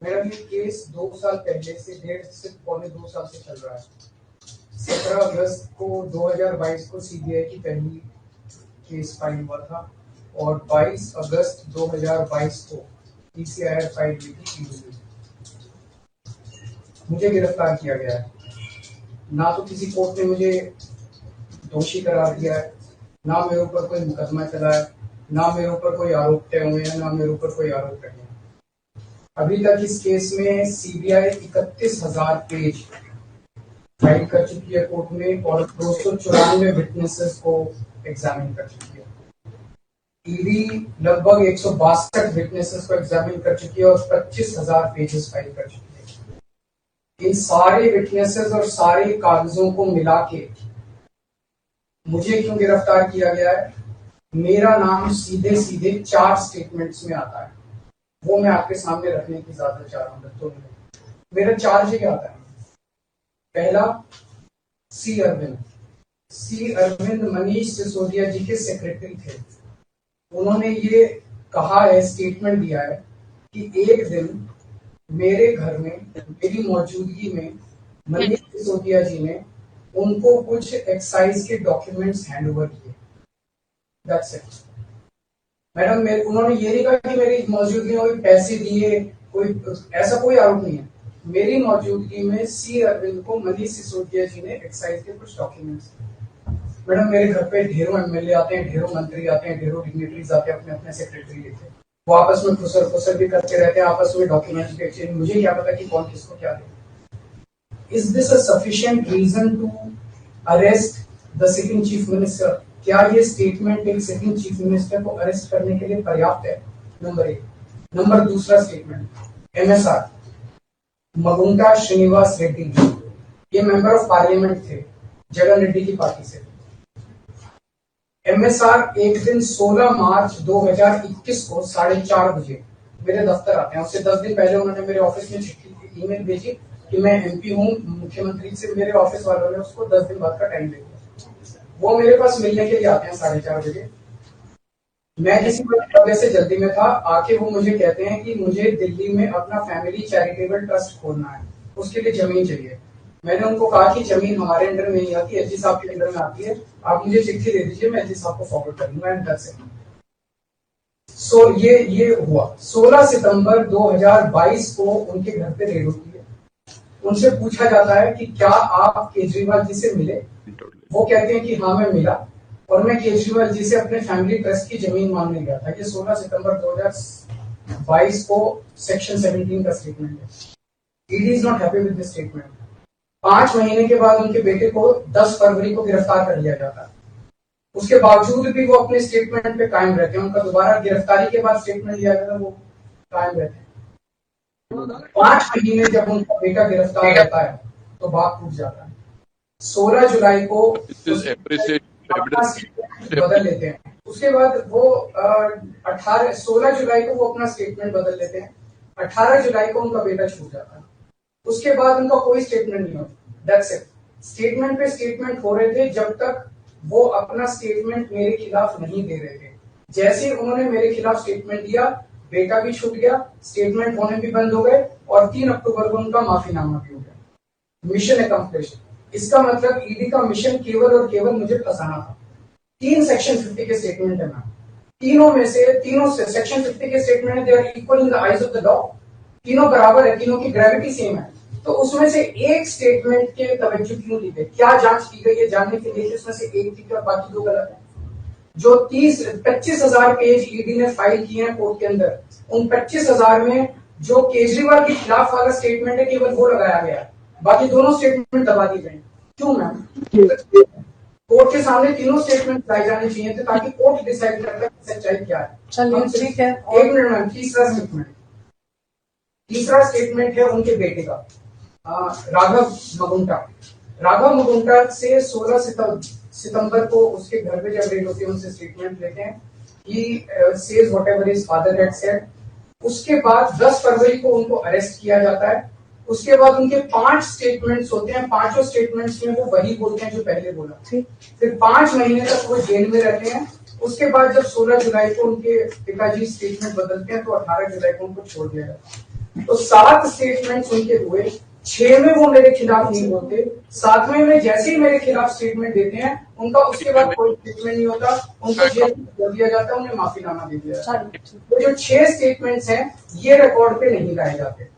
मेरा ये केस 2 साल पहले से 1.5 से 2 साल से चल रहा है। 17 अगस्त को 2022 को सीबीआई की पहली केस फाइल हुआ था और 22 अगस्त 2022 को पीसीआर फाइल हुई थी ईडी में। मुझे गिरफ्तार किया गया है। ना तो किसी कोर्ट ने मुझे दोषी करार दिया है, ना मेरे ऊपर कोई मुकदमा चला है, ना मेरे ऊपर कोई आरोप तय हुए हैं, ना मेरे ऊपर कोई आरोप नहीं है। अभी तक इस केस में सीबीआई 31,000 पेज फाइल कर चुकी है कोर्ट में और 294 विटनेसेस को एग्जामिन कर चुकी है। ईडी लगभग 162 विटनेसेस को एग्जामिन कर चुकी है और 25,000 पेजेस फाइल कर चुकी है। इन सारे विटनेसेस और सारे कागजों को मिला के मुझे क्यों गिरफ्तार किया गया है? मेरा नाम सीधे सीधे 4 स्टेटमेंट्स में आता है, वो मैं आपके सामने रखने की इजाजत चाह रहा हूँ। तो मेरा चार्ज क्या आता है? पहला, सी अरविंद मनीष सिसोदिया जी के सेक्रेटरी थे। उन्होंने ये कहा है, स्टेटमेंट दिया है कि एक दिन मेरे घर में मेरी मौजूदगी में मनीष सिसोदिया जी ने उनको कुछ एक्साइज के डॉक्यूमेंट्स हैंड ओवर किए। That's it. मैडम, उन्होंने ये नहीं कहा कि मेरी मौजूदगी में कोई पैसे दिए, कोई ऐसा कोई आरोप नहीं है। मेरी मौजूदगी में सी अरविंद को मनीष सिसोदिया जी ने एक्साइज के कुछ डॉक्यूमेंट्स। मैडम, मेरे घर पे ढेरों एमएलए आते हैं, ढेरों मंत्री आते हैं, ढेरों डिग्निटरीज आते हैं, अपने अपने सेक्रेटरी लेते हैं। वो आपस में खुसर भी करते रहते हैं, आपस में डॉक्यूमेंट्स भी एक्सचेंज। मुझे क्या पता कि कौन किसको क्या दे। Is this a sufficient reason to arrest the sitting chief minister? क्या ये स्टेटमेंट एक सिटिंग चीफ मिनिस्टर को अरेस्ट करने के लिए पर्याप्त है? नंबर 1। नंबर दूसरा स्टेटमेंट, एमएसआर मगुंटा श्रीनिवास रेड्डी, ये मेंबर ऑफ पार्लियामेंट थे जगन रेड्डी की पार्टी से। एमएसआर एक दिन 16 मार्च 2021 को 4:30 बजे मेरे दफ्तर आते हैं। उससे 10 दिन पहले उन्होंने मेरे ऑफिस में चिट्ठी ईमेल भेजी कि मैं एमपी हूँ, मुख्यमंत्री से मेरे ऑफिस वालों ने उसको 10 दिन बाद का टाइम दे दिया। वो मेरे पास मिलने के लिए आते हैं 4:30 बजे। मैं किसी वजह से जल्दी में था। आके वो मुझे कहते हैं कि मुझे दिल्ली में अपना फैमिली चैरिटेबल ट्रस्ट खोलना है, उसके लिए जमीन चाहिए। मैंने उनको कहा कि जमीन हमारे अंडर में नहीं आती, एलजी साहब के अंडर में आती है, आप मुझे चिट्ठी दे दीजिए, मैं एलजी साहब को फॉरवर्ड कर दूंगा। And that's it. सो ये हुआ। 16 सितंबर 2022 को उनके घर पे रेड होती है। उनसे पूछा जाता है कि क्या आप केजरीवाल जी से मिले? वो कहते हैं कि हाँ, मैं मिला और मैं केजरीवाल जी से अपने फैमिली ट्रस्ट की जमीन मांगने गया था। ये 16 सितंबर 2022 को सेक्शन 17 का स्टेटमेंट है। ED is not happy with this statement. 5 महीने के बाद उनके बेटे को 10 फरवरी को गिरफ्तार कर लिया जाता है। उसके बावजूद भी वो अपने स्टेटमेंट पे कायम रहते हैं। उनका दोबारा गिरफ्तारी के बाद स्टेटमेंट लिया गया था, वो कायम रहते हैं। 5 महीने जब उनका बेटा गिरफ्तार रहता है तो बात टूट जाता है। 16 जुलाई को बदल लेते हैं। उसके बाद वो 16 जुलाई को वो अपना स्टेटमेंट बदल लेते हैं। 18 जुलाई को उनका बेटा छूट जाता है। उसके बाद उनका कोई स्टेटमेंट नहीं होता। That's it. स्टेटमेंट पे स्टेटमेंट हो रहे थे जब तक वो अपना स्टेटमेंट मेरे खिलाफ नहीं दे रहे थे। जैसे ही उन्होंने मेरे खिलाफ स्टेटमेंट दिया, बेटा भी छूट गया, स्टेटमेंट होने भी बंद हो गए और 3 अक्टूबर को उनका माफीनामा भी हो गया। Mission accomplished. इसका मतलब ईडी का मिशन केवल और केवल मुझे फंसाना था। 3 सेक्शन 50 के स्टेटमेंट है मैम। तीनों सेक्शन 50 के स्टेटमेंट है, they are equal in the eyes of the law. तीनों बराबर है, तीनों की ग्रेविटी सेम है। तो उसमें से एक स्टेटमेंट के तवज्जो क्यों ली गई? क्या जांच की गई है जानने के लिए उसमें से एक ठीक है और बाकी 2 गलत है। जो 25,000 पेज ईडी ने फाइल किए हैं कोर्ट के अंदर, उन 25,000 में जो केजरीवाल के खिलाफ वाला स्टेटमेंट है केवल वो लगाया गया, बाकी दोनों स्टेटमेंट दबा दिए गए। क्यों मैम? कोर्ट के सामने तीनों स्टेटमेंट लाए जाने चाहिए थे ताकि कोर्ट डिसाइड करता है सच्चाई क्या है। चलिए ठीक है। 1 मिनट मैम। तीसरा स्टेटमेंट है उनके बेटे का, राघव मगुंटा से 16 सितंबर को उसके घर पे जब रेड होती है उनसे स्टेटमेंट लेते हैं कि says whatever his father had said. उसके बाद 10 फरवरी को उनको अरेस्ट किया जाता है। उसके बाद उनके 5 स्टेटमेंट्स होते हैं। 5 स्टेटमेंट्स में वो वही बोलते हैं जो पहले बोला। फिर 5 महीने तक वो जेल में रहते हैं। उसके बाद जब 16 जुलाई को उनके पिताजी स्टेटमेंट बदलते हैं तो 18 जुलाई को उनको छोड़ दिया जाता है। तो 7 स्टेटमेंट्स उनके हुए, 6 में वो मेरे खिलाफ नहीं बोलते, 7वें में जैसे ही मेरे खिलाफ स्टेटमेंट देते हैं उनका उसके बाद कोई स्टेटमेंट नहीं होता, उनको जेल कर दिया जाता है, उन्हें माफीनामा दे दिया जाता है। तो जो 6 स्टेटमेंट्स हैं ये रिकॉर्ड पे नहीं लाए जाते।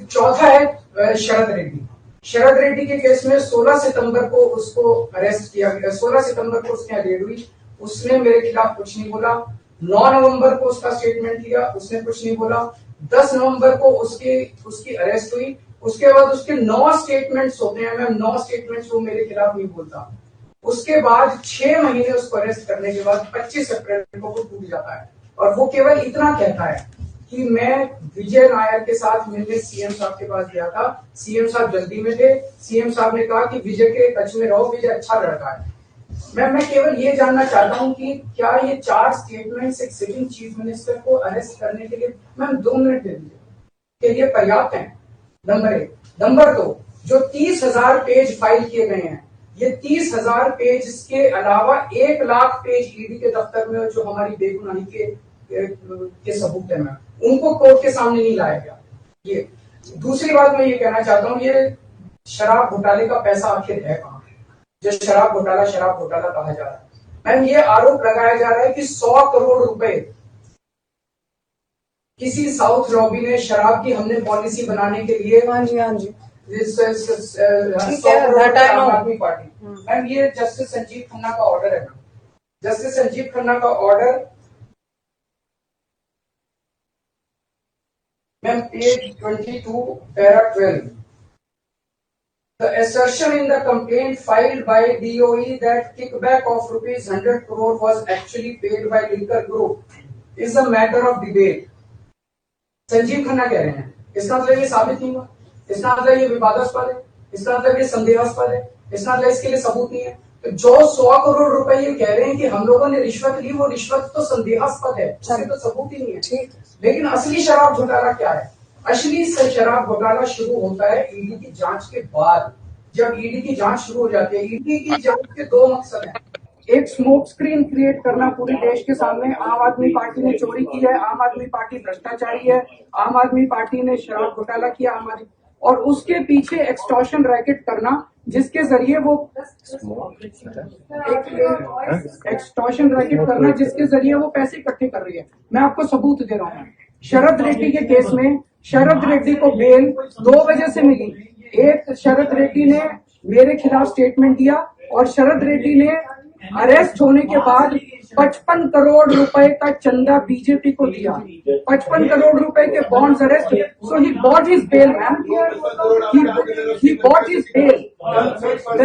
चौथा है शरद रेड्डी। शरद रेड्डी के केस में 16 सितंबर को उसको अरेस्ट किया गया, 16 सितंबर को उसने अरेस्ट हुई, उसने मेरे खिलाफ कुछ नहीं बोला। 9 नवंबर को उसका स्टेटमेंट लिया, उसने कुछ नहीं बोला। 10 नवंबर को उसकी अरेस्ट हुई, उसके बाद उसके 9 स्टेटमेंट्स होते हैं, मैम 9 स्टेटमेंट्स वो मेरे खिलाफ नहीं बोलता। उसके बाद 6 महीने उसको अरेस्ट करने के बाद 25 अप्रैल को टूट जाता है और वो केवल इतना कहता है कि मैं विजय नायर के साथ मिलने सीएम साहब के पास गया था, सीएम साहब जल्दी में थे, सीएम साहब ने कहा कि विजय के टच में रहो, विजय अच्छा लड़का है। मैं केवल ये जानना चाहता हूं कि क्या ये 4 स्टेटमेंट्स एक सिटिंग चीफ मिनिस्टर को अरेस्ट करने के लिए, मैम 2 मिनट दे दीजिए, कि ये पर्याप्त है? नंबर 1। नंबर 2, जो 30,000 पेज फाइल किए गए हैं, ये 30,000 पेज के अलावा 1 लाख पेज ईडी के दफ्तर में जो हमारी बेगुनाही के सबूत है, उनको कोर्ट के सामने नहीं लाया गया। ये दूसरी बात मैं ये कहना चाहता हूँ, ये शराब घोटाले का पैसा आखिर है कहाँ, जो शराब घोटाला कहा जा रहा है? मैम ये आरोप लगाया जा रहा है कि 100 करोड़ रुपए किसी साउथ लॉबी ने शराब की हमने पॉलिसी बनाने के लिए, हाँ जी 100 करोड़ आम आदमी पार्टी। मैम ये जस्टिस संजीव खन्ना का ऑर्डर है, जस्टिस संजीव खन्ना का order, ma'am page 22 para 12। The assertion in the complaint filed by DOE that kickback of ₹100 crore was actually paid by Liquor Group is a matter of debate. Sanjeev Khanna कह रहे हैं, इसका मतलब ये साबित नहीं हुआ, इसका मतलब ये विवादास्पद है, इसका मतलब ये संदेहास्पद है, इसका मतलब इसके लिए सबूत नहीं है। तो जो 100 करोड़ रुपए ये कह रहे हैं कि हम लोगों ने रिश्वत ली, वो रिश्वत तो संदेहास्पद है, उसमें तो सबूत ही नहीं है। लेकिन असली शराब घोटाला क्या है? असली शराब घोटाला शुरू होता है ईडी की जांच के बाद। जब ईडी की जांच शुरू हो जाती है, ईडी की जांच के 2 मकसद हैं। एक स्मोक स्क्रीन क्रिएट करना पूरे देश के सामने, आम आदमी पार्टी ने चोरी की है, आम आदमी पार्टी भ्रष्टाचारी है, आम आदमी पार्टी ने शराब घोटाला किया, और उसके पीछे एक्सटॉर्शन रैकेट करना जिसके जरिए वो एक्सटॉर्शन रैकेट करना जिसके जरिए वो पैसे इकट्ठे कर रही है। मैं आपको सबूत दे रहा हूँ। शरद रेड्डी के केस में शरद रेड्डी को बेल 2 वजह से मिली। एक, शरद रेड्डी ने मेरे खिलाफ स्टेटमेंट दिया और शरद रेड्डी ने अरेस्ट होने के बाद 55 करोड़ रुपए का चंदा बीजेपी को दिया, 55 करोड़ रुपए के bonds arrest. So he bought his bail, ma'am, he bought his bail.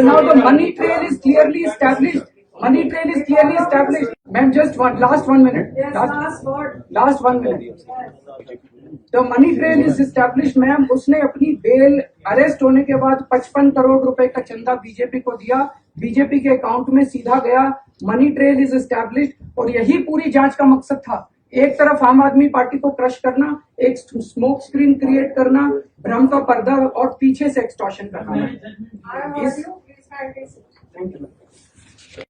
Now the money trail is clearly established, money trail is clearly established. Ma'am just last 1 minute, last 1 minute. The money trail is established, ma'am. उसने अपनी bell arrest होने के बाद 55 करोड़ रुपए का चंदा BJP को दिया, बीजेपी के अकाउंट में सीधा गया, मनी ट्रेल इज एस्टैब्लिश्ड। और यही पूरी जांच का मकसद था। एक तरफ आम आदमी पार्टी को क्रश करना, एक स्मोक स्क्रीन क्रिएट करना, भ्रम का पर्दा, और पीछे से एक्सटॉर्शन करना। Thank you.